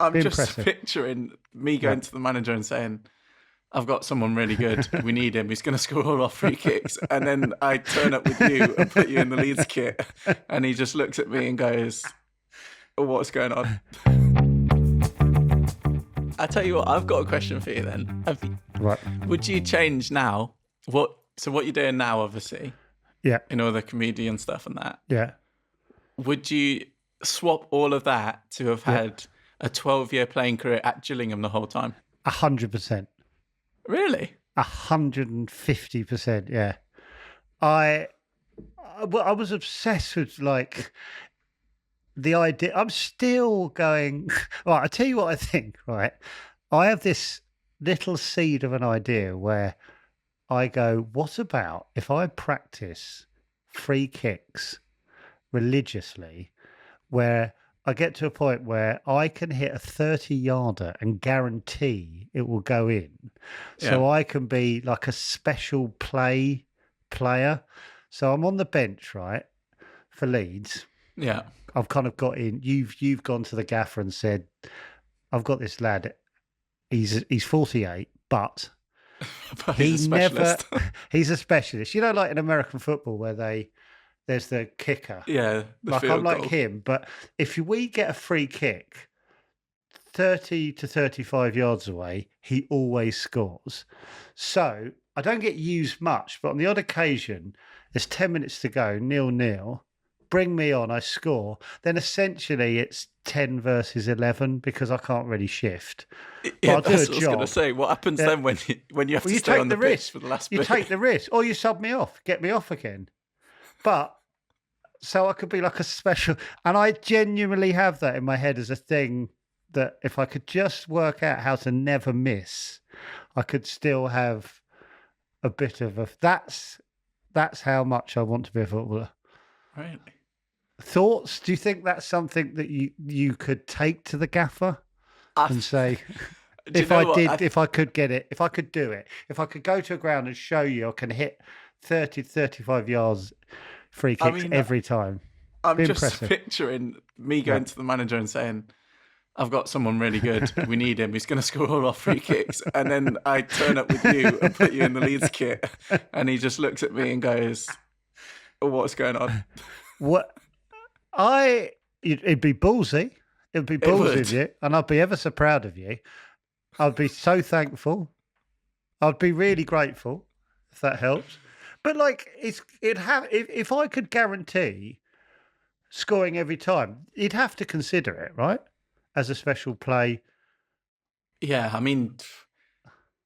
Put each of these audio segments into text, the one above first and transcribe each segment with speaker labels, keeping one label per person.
Speaker 1: I'm
Speaker 2: Be
Speaker 1: just
Speaker 2: impressive.
Speaker 1: picturing me going to the manager and saying, I've got someone really good. We need him. He's going to score all our free kicks. And then I turn up with you and put you in the Leeds kit. And he just looks at me and goes, oh, what's going on? I tell you what, I've got a question for you then.
Speaker 2: Right.
Speaker 1: Would you change now? So what you're doing now, obviously,
Speaker 2: Yeah.
Speaker 1: in all the comedian stuff and that,
Speaker 2: Yeah.
Speaker 1: would you swap all of that to have had a 12-year playing career at Gillingham the whole time?
Speaker 2: 100%.
Speaker 1: Really?
Speaker 2: 150%. Yeah. I was obsessed with like the idea. I'm still going. Right. I tell you what I think. Right. I have this little seed of an idea where I go, what about if I practice free kicks religiously, where I get to a point where I can hit a 30-yarder and guarantee it will go in. So I can be like a special player. So I'm on the bench, right, for Leeds.
Speaker 1: Yeah.
Speaker 2: I've kind of got in. You've gone to the gaffer and said, I've got this lad. He's 48, but
Speaker 1: He's a specialist.
Speaker 2: he's a specialist. You know, like in American football where there's the kicker.
Speaker 1: Yeah,
Speaker 2: like I'm like him, but if we get a free kick 30 to 35 yards away, he always scores. So I don't get used much, but on the odd occasion, there's 10 minutes to go, 0-0. Bring me on, I score. Then essentially it's 10 versus 11 because I can't really shift.
Speaker 1: Yeah,
Speaker 2: but
Speaker 1: that's what I was going to say. What happens then when you have to stay on the pitch for the last bit?
Speaker 2: You take the risk, or you sub me off, get me off again. But so I could be like a special, and I genuinely have that in my head as a thing that if I could just work out how to never miss, I could still have a bit of a. That's how much I want to be a footballer.
Speaker 1: Really?
Speaker 2: Thoughts? Do you think that's something that you could take to the gaffer and say, if I could get it, if I could do it, if I could go to a ground and show you I can hit 30, 35 yards free kicks every time.
Speaker 1: I'm just picturing me going to the manager and saying, I've got someone really good. We need him. He's going to score all our free kicks. And then I turn up with you and put you in the Leeds kit. And he just looks at me and goes, oh, what's going on?
Speaker 2: It'd be ballsy. It'd be ballsy of you. And I'd be ever so proud of you. I'd be so thankful. I'd be really grateful if that helps. But like if I could guarantee scoring every time, you'd have to consider it, right? As a special play.
Speaker 1: Yeah, I mean,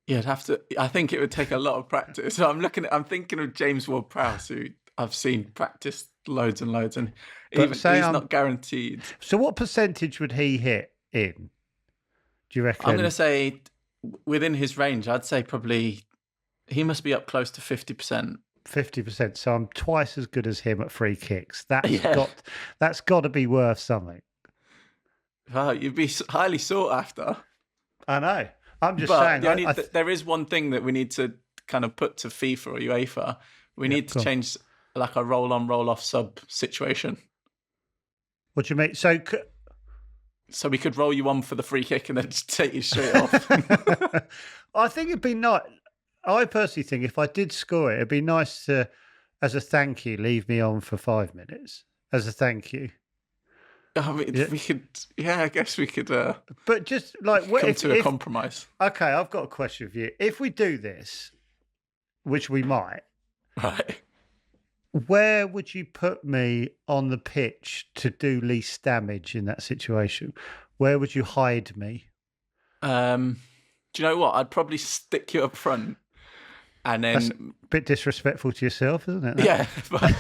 Speaker 1: you'd have to. I think it would take a lot of practice. So I'm thinking of James Ward-Prowse, who I've seen practice loads and loads, and he's not guaranteed.
Speaker 2: So, what percentage would he hit in? Do you reckon?
Speaker 1: I'm going to say within his range. I'd say probably he must be up close to 50%.
Speaker 2: 50%. So I'm twice as good as him at free kicks. That's got to be worth something.
Speaker 1: Well, you'd be highly sought after.
Speaker 2: I know. I'm just saying.
Speaker 1: There is one thing that we need to kind of put to FIFA or UEFA. We need to change like a roll-on, roll-off sub situation.
Speaker 2: What do you mean?
Speaker 1: So we could roll you on for the free kick and then just take you straight off.
Speaker 2: I think it'd be nice. I personally think if I did score it, it'd be nice to, as a thank you, leave me on for 5 minutes as a thank you.
Speaker 1: I mean, we could, I guess we could.
Speaker 2: But just like
Speaker 1: come to a compromise.
Speaker 2: Okay, I've got a question for you. If we do this, which we might,
Speaker 1: right?
Speaker 2: Where would you put me on the pitch to do least damage in that situation? Where would you hide me?
Speaker 1: Do you know what? I'd probably stick you up front. And then
Speaker 2: that's a bit disrespectful to yourself, isn't it?
Speaker 1: Yeah, but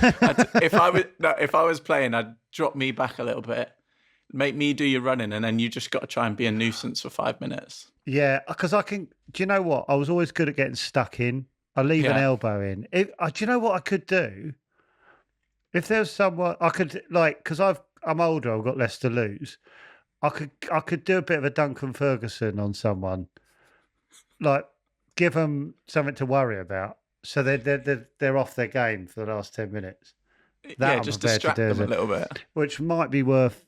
Speaker 1: if I was playing, I'd drop me back a little bit, make me do your running, and then you just got to try and be a nuisance for 5 minutes.
Speaker 2: Yeah, because I can. Do you know what? I was always good at getting stuck in. I leave an elbow in. Do you know what I could do? If there's someone I could because I'm older, I've got less to lose. I could do a bit of a Duncan Ferguson on someone, like. Give them something to worry about, so they're off their game for the last 10 minutes.
Speaker 1: Just distract them a little bit,
Speaker 2: which might be worth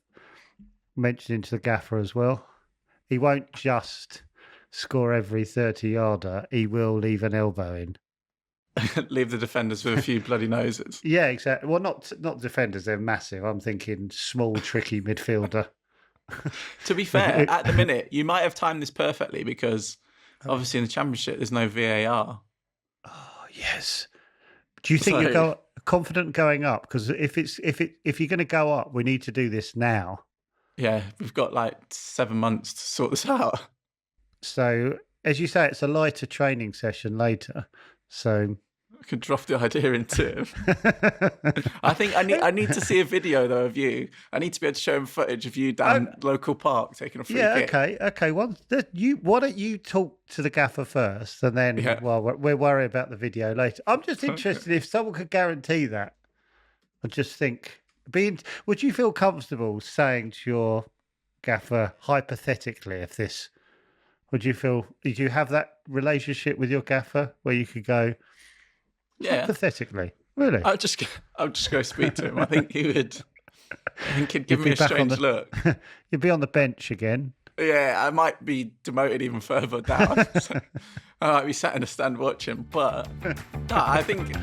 Speaker 2: mentioning to the gaffer as well. he won't just score every 30-yarder. He will leave an elbow in.
Speaker 1: Leave the defenders with a few bloody noses.
Speaker 2: Yeah, exactly. Well, not defenders. They're massive. I'm thinking small, tricky midfielder.
Speaker 1: To be fair, at the minute, you might have timed this perfectly because obviously in the Championship, there's no VAR.
Speaker 2: Oh, yes. Do you think you're confident going up? Because if you're going to go up, we need to do this now.
Speaker 1: Yeah, we've got like 7 months to sort this out.
Speaker 2: So, as you say, it's a lighter training session later. So
Speaker 1: I could drop the idea into him. I think I need to see a video though of you. I need to be able to show him footage of you down local park taking a free kick.
Speaker 2: Okay. Why don't you talk to the gaffer first, and then we'll worry about the video later. I'm just interested if someone could guarantee that. I just think would you feel comfortable saying to your gaffer hypothetically if this? Did you have that relationship with your gaffer where you could go? Yeah, hypothetically, really.
Speaker 1: I'll just go speak to him. I think he'd give me a strange look.
Speaker 2: You'd be on the bench again.
Speaker 1: Yeah, I might be demoted even further down. So I might be sat in a stand watching. But no, I think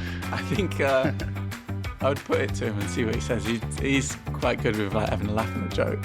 Speaker 1: I would put it to him and see what he says. He's quite good with like having a laugh and a joke.